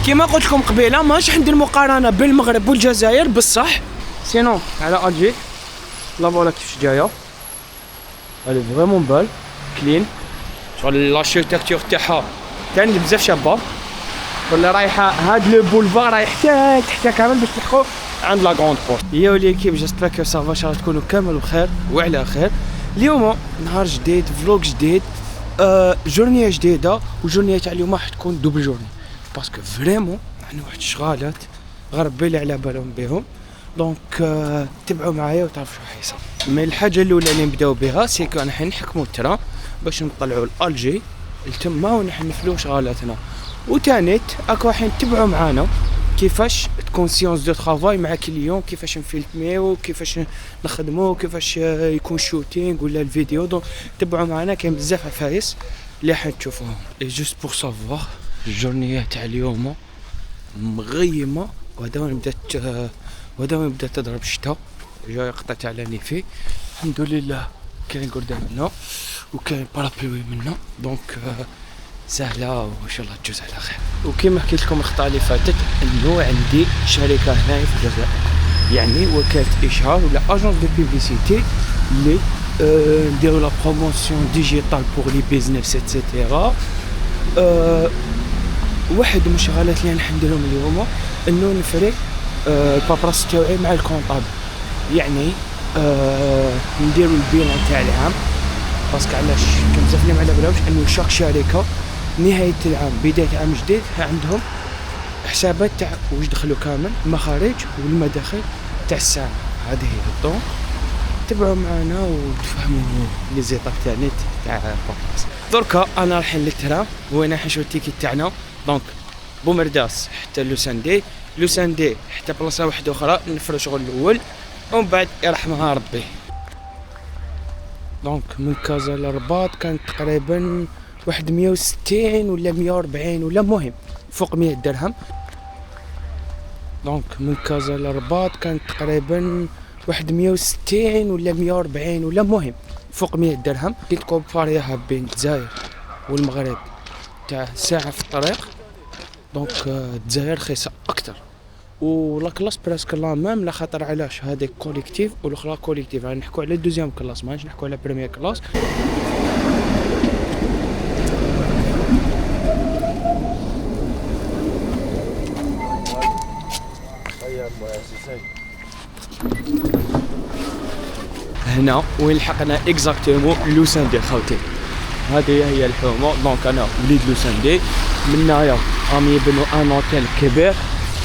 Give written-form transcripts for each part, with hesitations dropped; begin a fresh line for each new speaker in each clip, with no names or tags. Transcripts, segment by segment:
كما قلت لكم قبيله ماش ندير مقارنه بين المغرب والجزائر بصح سينو على الجي لا فوالا كيفاش جايه الي فريمون بال كلين شغل لاركتيكتور تاعها ثاني بزاف شابه ولا رايحه هاد لو بولفار رايح حتى كامل باش تلحقوا عند لا غروند بورت. يا ليكيب جيسبر كو صافا شاء تكونوا كامل بخير وعلى خير. اليوم نهار جديد فلوق جديد جورنيه جديده وجورنيه تاع اليوم راح تكون دوبل جورني باسكو فريمون عندنا واحد الشغالات غربي اللي على بالهم بهم دونك تبعوا معايا وتعرفوا شو حيصير. مي الحاجه الاولى اللي نبداو بها سيكو انا حنحكموا الترا باش نطلعوا الالجي التما ونحنفلوا شغالاتنا وتانيت اكو راح تبعوا معانا كيفاش تكون سيونس دو طرافاي مع كليون كيفاش نفيلميو كيفاش نخدمو كيفاش يكون شوتينغ ولا الفيديو. دونك تبعوا معنا كاين بزاف عفايس اللي راح تشوفوهم. اي جوست بور سافوار الجورنيه تاع اليوم مغيمه وهذا بدات تضرب الشتاء جاي قطع تاع لانيفي الحمد لله كاين قدامنا وكاين بارابلوي منا دونك سهله وان شاء الله تجوز على خير. وكما حكيت لكم الخطه اللي فاتت انه عندي شركه هنا في الجزائر يعني وكاله اشهار ولا اجونس دو بوبليسيتي اللي نديروا لا بروموسيون ديجيتال بور لي بيزنس ايتترا. واحد من الشغلات اللي راح نديرهم اليوم انه نفري البابراس تاعي مع الكونطابل يعني نديروا البيلان تاع العام باسكو علاش كان بزاف اللي ما على بالهمش انه شاك شركه نهايه العام بدايه عام جديد عندهم حسابات تاع واش دخلوا كامل المخارج والمداخل تاع السنه هذه هي. دونك تبعوا معنا وتفهموا لي زيطاب تاعنا تاع بابراس. دركا انا رايحين للترام وين راح نشوف التيكيت تاعنا دونك بومرداس حتى لوساندي حتى بلاصه واحده اخرى نفرو شغل الاول ومن بعد يرحمها ربي. دونك من كازا للرباط كانت تقريبا واحد 160 ولا 140 ولا مهم فوق 100 درهم. دونك من كازا للرباط كانت تقريبا واحد 160 ولا 140 ولا مهم فوق 100 درهم. كي تكومباريها بين الجزائر والمغرب تاع ساعه في الطريق دونك الجزائر رخيصه اكثر ولا كلاس براسك لا ميم لا خاطر علاش هذه كوليكتيف والاخرى كوليكتيف يعني نحكوا على دوزيام كلاس مانيش نحكوا على بريمير كلاس. هنا وين لحقنا اكزاكتومون لوساندي خوتي هذه هي الحومه. دونك انا وليد لوساندي منايا رامي بنو ان اوتيل كبير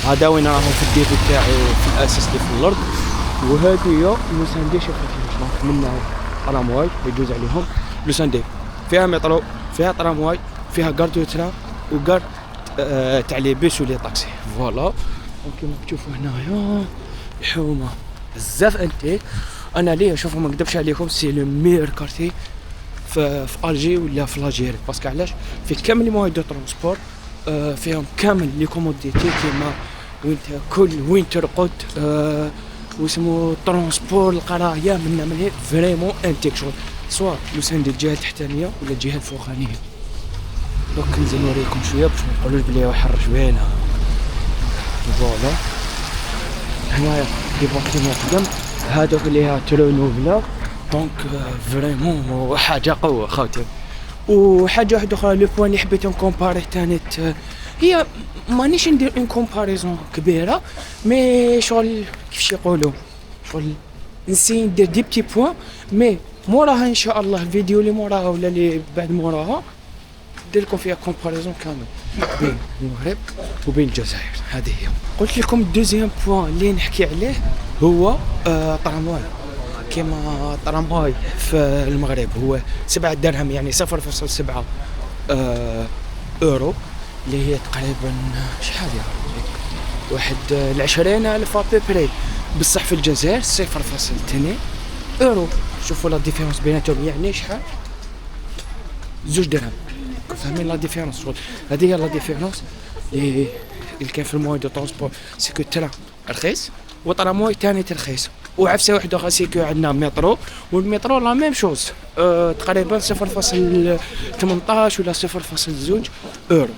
هذا وين راهو في الديفي تاعو في الاساس اللي في الارض وهذه هي لوساندي. شوف دونك منايا ترامواي يجوز عليهم لوساندي فيها مترو فيها ترامواي فيها غاردو ترام وغار تاع لي بيس ولي طاكسي فوالا. كيما تشوفوا هنايا الحومه بزاف انتيك. انا ليه شوفوا ما نكذبش عليكم سي لو ميور كارتي في الجي ولا في لاجيري باسكو علاش في كامل لي مواد دو ترونسبور فيهم كامل لي كوموديتي كيما وين كل وين ترقد واسمو ترونسبور القرايه من هنا فريمون انتيك شغل سواء لوساندي الجهه التحتانيه ولا الجهه الفوقانيه. دونك نزيد نوريكم شويه باش ما نقولوش بلي واحد رجبانه فوالا. هنايا دي بارتيمون قدام هادوك اللي ها ترونوفلا دونك فريمون حاجه قوه خوتي. وحاجه واحده اخرى لو بوين اللي حبيت نكومباري ثاني هي مانيش ندير اون كومباريزون كبيره مي شغل كيفاش يقولوا شغل نسي ندير دي بتي بوين مي موراها ان شاء الله الفيديو اللي موراها ولا اللي بعد موراها ندير لكم فيها كومباريزون كامل بين المغرب وبين الجزائر. هذه هي قلت لكم الدوزيام بوين اللي نحكي عليه هو طرامواي. كما طرامواي في المغرب هو 7 درهم يعني 0.7 اورو اللي هي تقريبا شحال يا واحد 20,000 ابري بصح في الجزائر 0.2 اورو. شوفوا لا ديفيرونس بيناتهم يعني شحال 2 درهم فاهمين لا ديفيرونس. هذه هي لا ديفيرونس اللي كاين في المواد دو ترونسبور سيكو ترا رخيص وطرامواي ثاني ترخيص وعفسه واحده اخرى سيكو عندنا مترو والمترو لا ميم شوز تقريبا 0.18 ولا 0.2 اورو.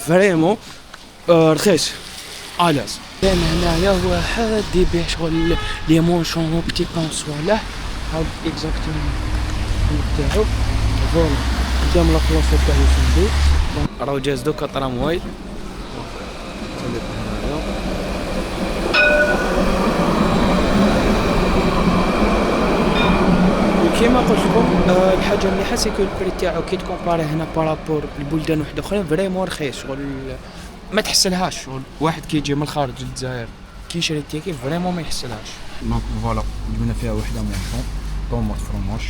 فريمون رخيص الاز. كان هنايا واحد يبيع شغل لي مونشون بتي بان صوالح هاد اكزاكتومون تاعو فوالا قدام لا بلاصه تاع يوسندي راهو جاز دوكا طرامواي. كيما قلت لكم الحاجه مليحه سيكو البري تاعو كي تكومباري هنا بارابور البلدان واحد اخرين فريمون رخيص شغل ما تحسلهاش شغل واحد كي يجي من الخارج للجزائر كي يشري التيكي فريمون ما يحسلهاش. دونك فوالا جبنا فيها وحده مونشون طوماط فرماج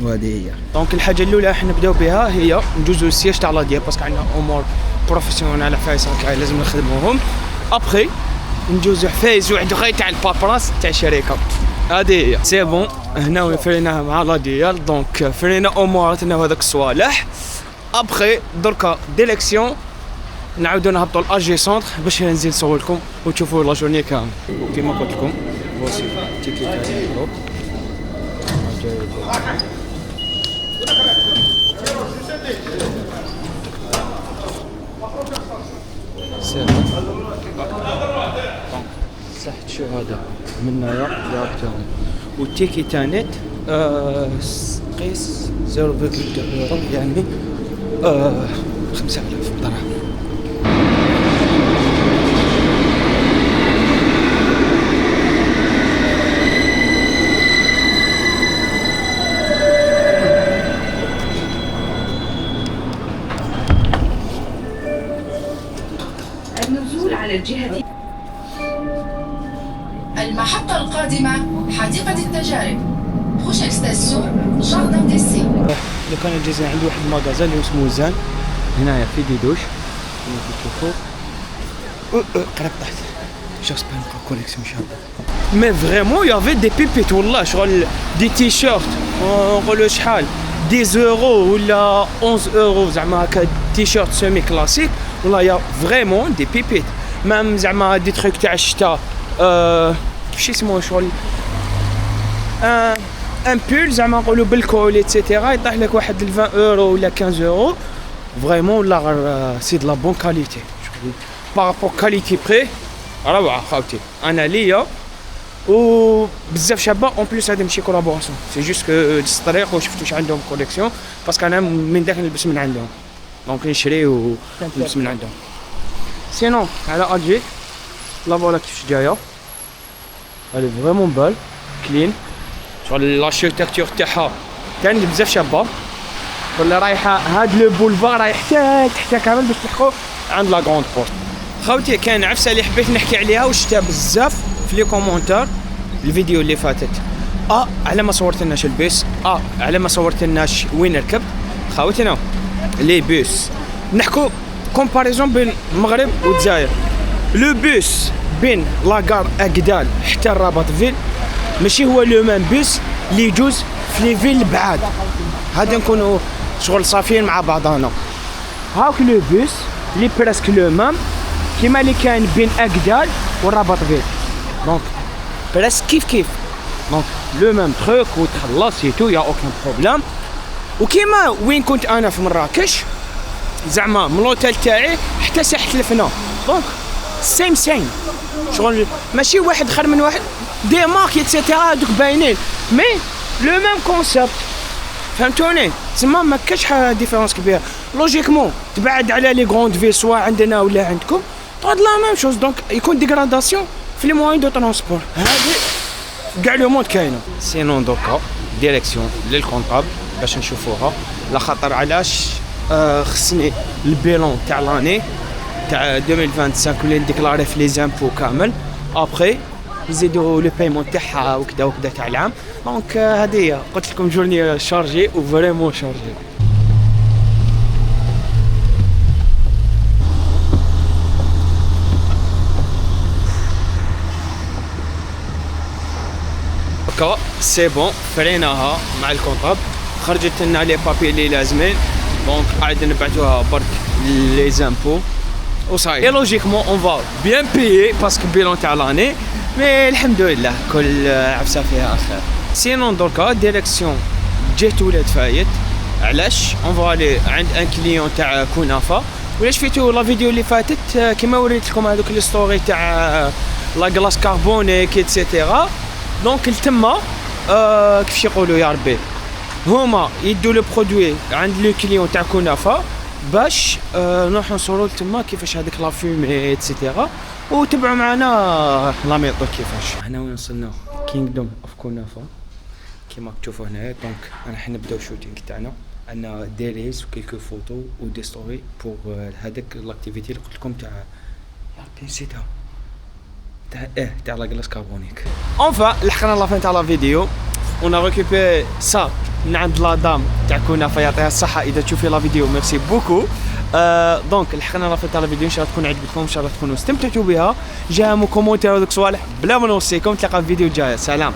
وهذه هي. دونك الحاجه الاولى احنا نبداو بها هي ندوزو السياج تاع لا ديال باسكو عندنا امور بروفيسيونيل عفايس راك لازم نخدموهم. ابخي ندوزو حفايس واحد اخرين تاع البابراس تاع الشركه هذه هي. سي بون هنا فريناها مع لا ديال دونك فرينا اموراتنا وهذاك الصوالح. ابخي دركا ديليكسيون نعاودو نهبطو لاجي سونتر باش نزيد نصورلكم وتشوفوا لا جورني كامل. كيما قلت لكم بوسي تيكي تاع الجروب سير صحت شهادة من هنايا داركتهم والتيكي تانت قيس 0.2 يورو يعني 5000 درهم.
النزول على الجهة المحطة القادمة حديقة التجارب بروشين ستاسيون جاردن دي سي.
لو كان الجزائر عنده واحد المغازان اللي اسمه زان هنايا في ديدوش كما تشوفوا قريب تحت جاسبر نلقى كوليكسيون شابه مي فريمون يافي دي بيبيت والله شغل دي تي شيرت نقولوا شحال 10 يورو ولا 11 يورو زعما هكا تي شيرت سيمي كلاسيك والله يا فريمون دي بيبيت مام زعما دي تروك تاع الشتا شي اسمه شغل ان بول زعما نقولوا بالكول ايتترا يطيح لك واحد 20 يورو ولا 15 يورو فريمون ولا غير سي دو لا بون كاليتي بارابور كاليتي بري روعه خاوتي انا ليا و بزاف شابه اون بليس هذه ماشي كولابوراسيون سي جوست كو الطريق وشفت واش عندهم كوليكسيون باسكو انا من داك نلبس من عندهم دونك نشري ونلبس من عندهم. سينون على الجي لا فوالا كيفاش جايه elle est vraiment belle clean شغل لاركتيكتور تاعها كانت بزاف شابه ولا رايحه هاد لو بولفار رايح حتى كامل باش تلحقوا عند لا غروند بورت. خوتي كان عفسه اللي حبيت نحكي عليها وشتها بزاف في لي كومونتير الفيديو اللي فاتت على ما صورتلناش البيس على ما صورتلناش وين ركبت خوتنا لي بيس نحكوا كومباريزون بين المغرب والجزائر. لو بيس بين لاكار اكدال حتى الرباط فيل ماشي هو لو مان بيس اللي يجوز في لي فيل بعاد هذا نكونوا شغل صافيين مع بعضنا. هاك لو بيس لي بريسك لو مان كيما اللي كان بين اكدال والرباط فيل دونك بريسك كيف دونك لو مان تروك وتخلص تو يا اوكين بروبليم. وكيما وين كنت انا في مراكش زعما من لوتيل تاعي حتى ساحه الفنا دونك سيم شغل ماشي واحد خير من واحد دي مارك ايتترا دوك باينين مي لو ميم كونسيبت فهمتوني تما ما كاش ديفيرونس كبيره لوجيكمون تبعد على لي غروند في سوا عندنا ولا عندكم تقعد لا ميم شوز دونك يكون ديغراداسيون في لي موين دو ترونسبور هذه كاع لو موند كاينه. سينون دوكا ديريكسيون للكونطابل باش نشوفوها لا خاطر علاش خصني البيلون تاع لاني تاع 2025 اللي نديكلاري في لي زامبو كامل ابخي يزيدوا لو بايمون تاعها وكذا تاع العام دونك هذه هي قلت لكم جورني شارجي و فريمون شارجي. اوكا سي بون فريناها مع الكونطاب خرجت لنا لي بابي اللي لازمين دونك قاعد نبعثوها برك لي زامبو وصاي لوجيكمون اون فا بيان بيي باسكو بيلون تاع لاني مي الحمد لله كل عفسه فيها خير. سينون دركا ديريكسيون جهه ولاد فايت علاش اون فالي عند ان كليون تاع كنافه ولاش فيتو لا فيديو اللي فاتت كيما وريت لكم هذوك لي ستوري تاع لا غلاس كاربونيك ايتترا. دونك لتما كيفاش يقولوا يا ربي، هما يدوا لو برودوي عند لو كليون تاع كنافه باش نروحو نصوروا تما كيفاش هذيك لا فيمي ايتترا، وتبعوا معنا لا ميطود كيفاش. هنا وين وصلنا كينغدوم اوف كنافه كيما تشوفوا هنايا. دونك راح نبداو شوتينغ تاعنا، عندنا دي ريز وكيلكو فوتو ودي ستوري بور هذاك لاكتيفيتي اللي قلت لكم تاع يا ربي نسيتها تاع لا غلاس كاربونيك. اونفا لحقنا لا فين تاع لا فيديو، اون ريكوبيري سا من عند لا دام تاع كنافه يعطيها الصحه اذا تشوفي لا فيديو، ميرسي بوكو. دونك لحقنا لا فين تاع لا فيديو، ان شاء الله تكون عجبتكم، ان شاء الله تكونوا استمتعتوا بها. جاهم كومونتير هذوك صوالح بلا ما نوصيكم، تلقى في فيديو جاي. سلام.